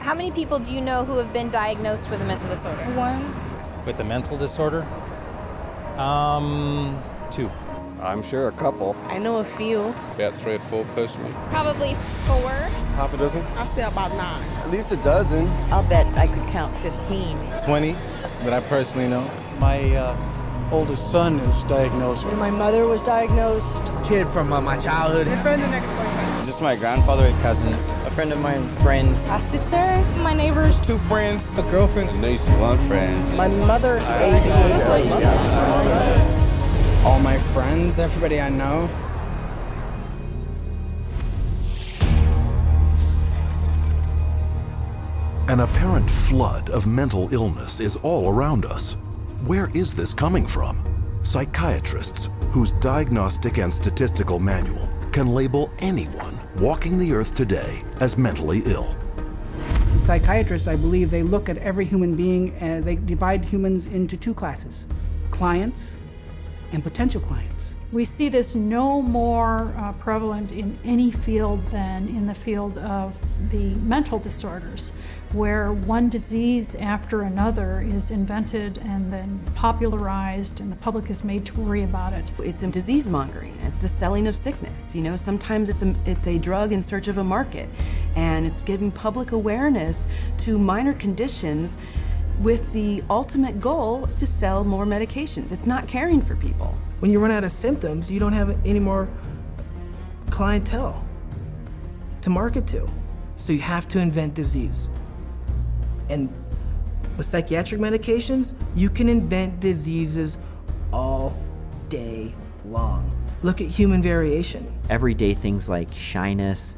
How many people do you know who have been diagnosed with a mental disorder? One. With a mental disorder? 2. I'm sure a couple. I know a few. About 3 or 4 personally. Probably 4. Half a dozen? I'll say about 9. At least a dozen. I'll bet I could count 15. 20 that I personally know. My oldest son is diagnosed. My mother was diagnosed. Kid from my childhood. My friend, the next boyfriend. Just my grandfather and cousins. A friend of mine, friends. A sister, my neighbors. 2 friends. A girlfriend. A niece. 1 friend. My mother. All my friends, everybody I know. An apparent flood of mental illness is all around us. Where is this coming from? Psychiatrists, whose Diagnostic and Statistical manual can label anyone walking the earth today as mentally ill. Psychiatrists, I believe, they look at every human being and they divide humans into 2 classes, clients and potential clients. We see this no more prevalent in any field than in the field of the mental disorders, where one disease after another is invented and then popularized and the public is made to worry about it. It's a disease mongering. It's the selling of sickness. You know, sometimes it's a drug in search of a market, and it's giving public awareness to minor conditions with the ultimate goal is to sell more medications. It's not caring for people. When you run out of symptoms, you don't have any more clientele to market to. So you have to invent disease. And with psychiatric medications, you can invent diseases all day long. Look at human variation. Everyday things like shyness,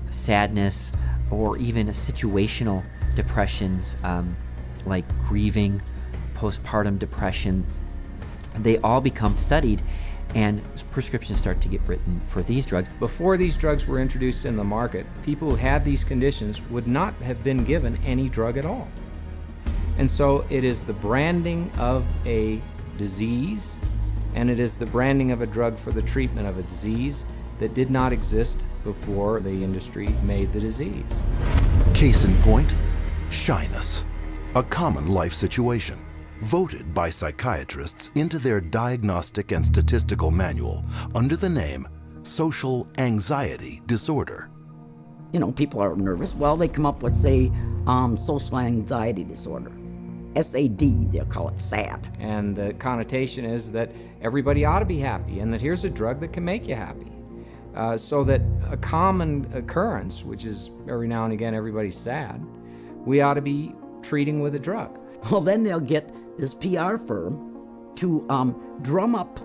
sadness, or even situational depressions like grieving, postpartum depression, they all become studied and prescriptions start to get written for these drugs. Before these drugs were introduced in the market, people who had these conditions would not have been given any drug at all. And so it is the branding of a disease, and it is the branding of a drug for the treatment of a disease that did not exist before the industry made the disease. Case in point, shyness, a common life situation, voted by psychiatrists into their Diagnostic and Statistical manual under the name social anxiety disorder. You know, people are nervous. Well, they come up with, say, social anxiety disorder. SAD, they'll call it SAD. And the connotation is that everybody ought to be happy and that here's a drug that can make you happy. So that a common occurrence, which is every now and again everybody's sad, we ought to be treating with a drug. Well, then they'll get this PR firm to drum up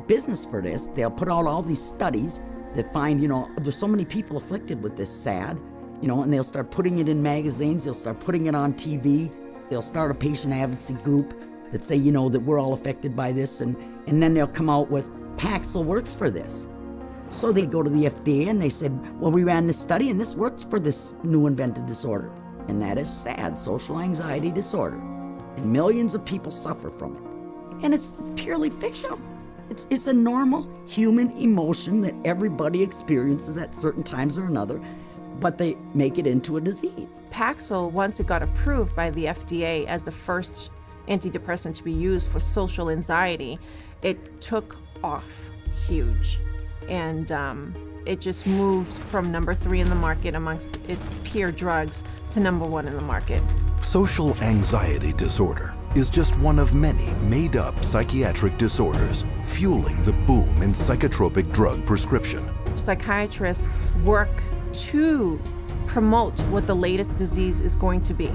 business for this. They'll put out all these studies that find, you know, there's so many people afflicted with this SAD, you know, and they'll start putting it in magazines, they'll start putting it on TV, they'll start a patient advocacy group that say, you know, that we're all affected by this, and then they'll come out with Paxil works for this. So they go to the FDA and they said, well, we ran this study and this works for this new invented disorder. And that is SAD, social anxiety disorder. And millions of people suffer from it. And it's purely fictional. It's a normal human emotion that everybody experiences at certain times or another, but they make it into a disease. Paxil, once it got approved by the FDA as the first antidepressant to be used for social anxiety, it took off huge. And it just moved from number 3 in the market amongst its peer drugs to number 1 in the market. Social anxiety disorder is just one of many made-up psychiatric disorders fueling the boom in psychotropic drug prescription. Psychiatrists work to promote what the latest disease is going to be.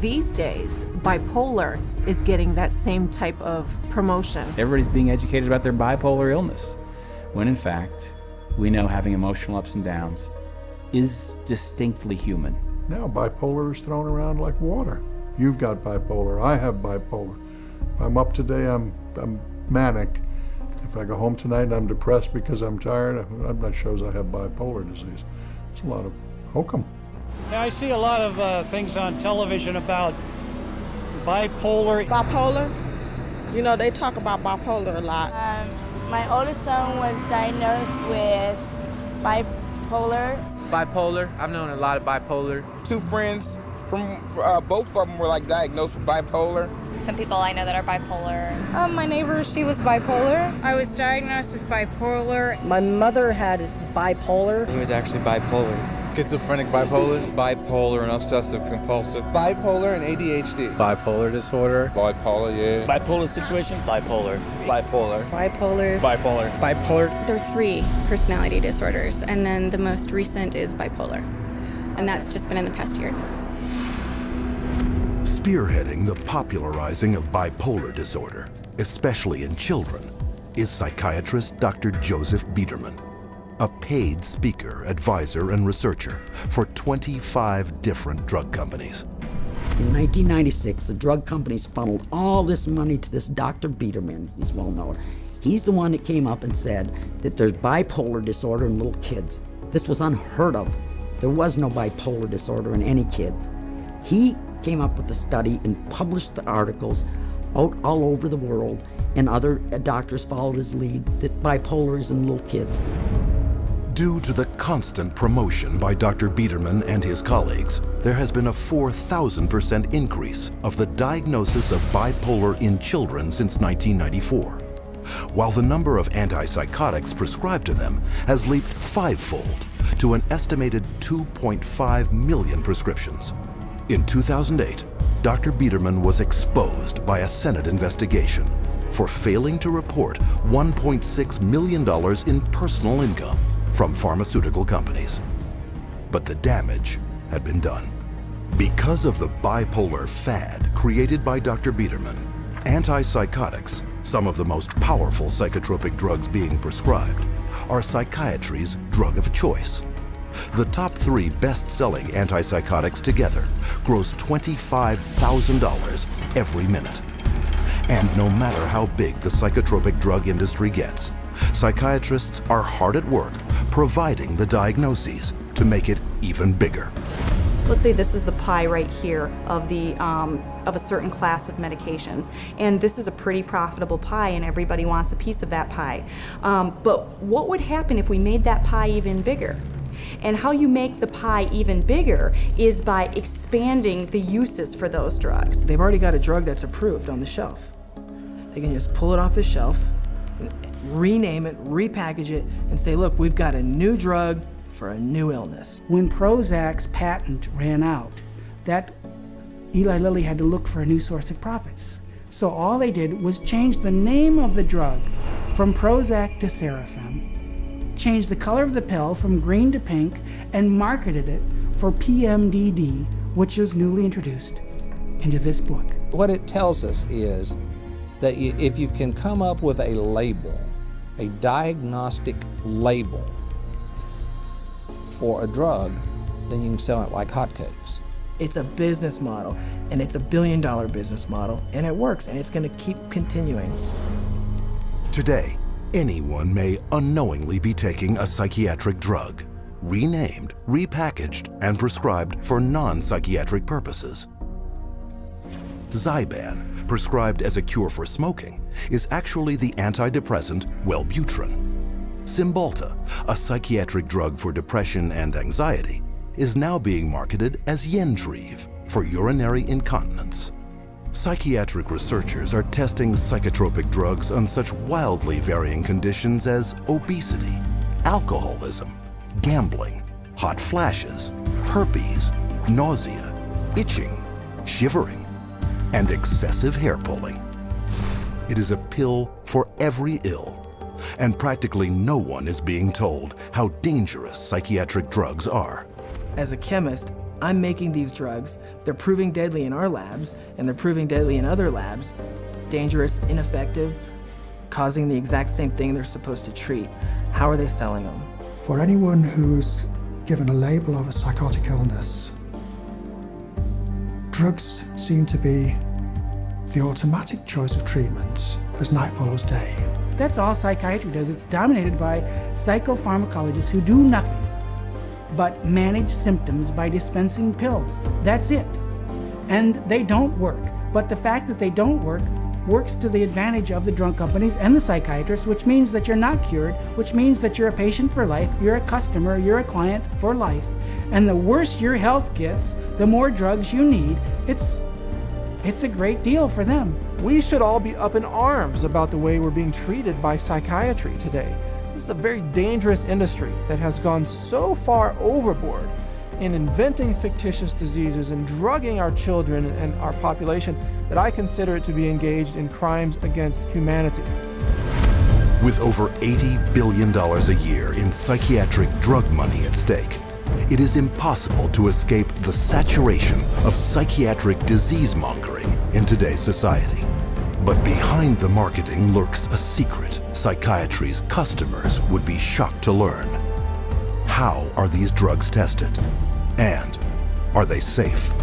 These days, bipolar is getting that same type of promotion. Everybody's being educated about their bipolar illness, when in fact, we know having emotional ups and downs is distinctly human. Now bipolar is thrown around like water. You've got bipolar, I have bipolar. If I'm up today, I'm manic. If I go home tonight and I'm depressed because I'm tired, that shows I have bipolar disease. It's a lot of hokum. Yeah, I see a lot of things on television about bipolar. Bipolar? You know, they talk about bipolar a lot. My oldest son was diagnosed with bipolar. Bipolar. I've known a lot of bipolar. 2 friends from both of them were like diagnosed with bipolar. Some people I know that are bipolar. My neighbor, she was bipolar. I was diagnosed with bipolar. My mother had bipolar. He was actually bipolar. Schizophrenic bipolar. Bipolar and obsessive compulsive. Bipolar and ADHD. Bipolar disorder. Bipolar, yeah. Bipolar situation. Bipolar. Bipolar. Bipolar. Bipolar. Bipolar. There are 3 personality disorders, and then the most recent is bipolar. And that's just been in the past year. Spearheading the popularizing of bipolar disorder, especially in children, is psychiatrist Dr. Joseph Biederman, a paid speaker, advisor, and researcher for 25 different drug companies. In 1996, the drug companies funneled all this money to this Dr. Biederman. He's well known. He's the one that came up and said that there's bipolar disorder in little kids. This was unheard of. There was no bipolar disorder in any kids. He came up with the study and published the articles out all over the world, and other doctors followed his lead that bipolar is in little kids. Due to the constant promotion by Dr. Biederman and his colleagues, there has been a 4,000% increase of the diagnosis of bipolar in children since 1994, while the number of antipsychotics prescribed to them has leaped 5-fold to an estimated 2.5 million prescriptions. In 2008, Dr. Biederman was exposed by a Senate investigation for failing to report $1.6 million in personal income from pharmaceutical companies. But the damage had been done. Because of the bipolar fad created by Dr. Biederman, antipsychotics, some of the most powerful psychotropic drugs being prescribed, are psychiatry's drug of choice. The top 3 best-selling antipsychotics together gross $25,000 every minute. And no matter how big the psychotropic drug industry gets, psychiatrists are hard at work providing the diagnoses to make it even bigger. Let's say this is the pie right here of a certain class of medications, and this is a pretty profitable pie and everybody wants a piece of that pie. But what would happen if we made that pie even bigger? And how you make the pie even bigger is by expanding the uses for those drugs. They've already got a drug that's approved on the shelf. They can just pull it off the shelf, rename it, repackage it, and say, look, we've got a new drug for a new illness. When Prozac's patent ran out, that Eli Lilly had to look for a new source of profits. So all they did was change the name of the drug from Prozac to Serafem, changed the color of the pill from green to pink, and marketed it for PMDD, which is newly introduced into this book. What it tells us is that if you can come up with a label, a diagnostic label for a drug, then you can sell it like hotcakes. It's a business model, and it's a billion-dollar business model, and it works, and it's going to keep continuing. Today, anyone may unknowingly be taking a psychiatric drug, renamed, repackaged, and prescribed for non-psychiatric purposes. Zyban, prescribed as a cure for smoking, is actually the antidepressant Wellbutrin. Cymbalta, a psychiatric drug for depression and anxiety, is now being marketed as Yentriv for urinary incontinence. Psychiatric researchers are testing psychotropic drugs on such wildly varying conditions as obesity, alcoholism, gambling, hot flashes, herpes, nausea, itching, shivering, and excessive hair pulling. It is a pill for every ill, and practically no one is being told how dangerous psychiatric drugs are. As a chemist, I'm making these drugs. They're proving deadly in our labs, and they're proving deadly in other labs. Dangerous, ineffective, causing the exact same thing they're supposed to treat. How are they selling them? For anyone who's given a label of a psychotic illness, drugs seem to be the automatic choice of treatments as night follows day. That's all psychiatry does. It's dominated by psychopharmacologists who do nothing but manage symptoms by dispensing pills. That's it. And they don't work. But the fact that they don't work works to the advantage of the drug companies and the psychiatrists, which means that you're not cured, which means that you're a patient for life, you're a customer, you're a client for life. And the worse your health gets, the more drugs you need. It's a great deal for them. We should all be up in arms about the way we're being treated by psychiatry today. This is a very dangerous industry that has gone so far overboard in inventing fictitious diseases and drugging our children and our population that I consider it to be engaged in crimes against humanity. With over $80 billion a year in psychiatric drug money at stake, it is impossible to escape the saturation of psychiatric disease mongering in today's society. But behind the marketing lurks a secret psychiatry's customers would be shocked to learn. How are these drugs tested? And are they safe?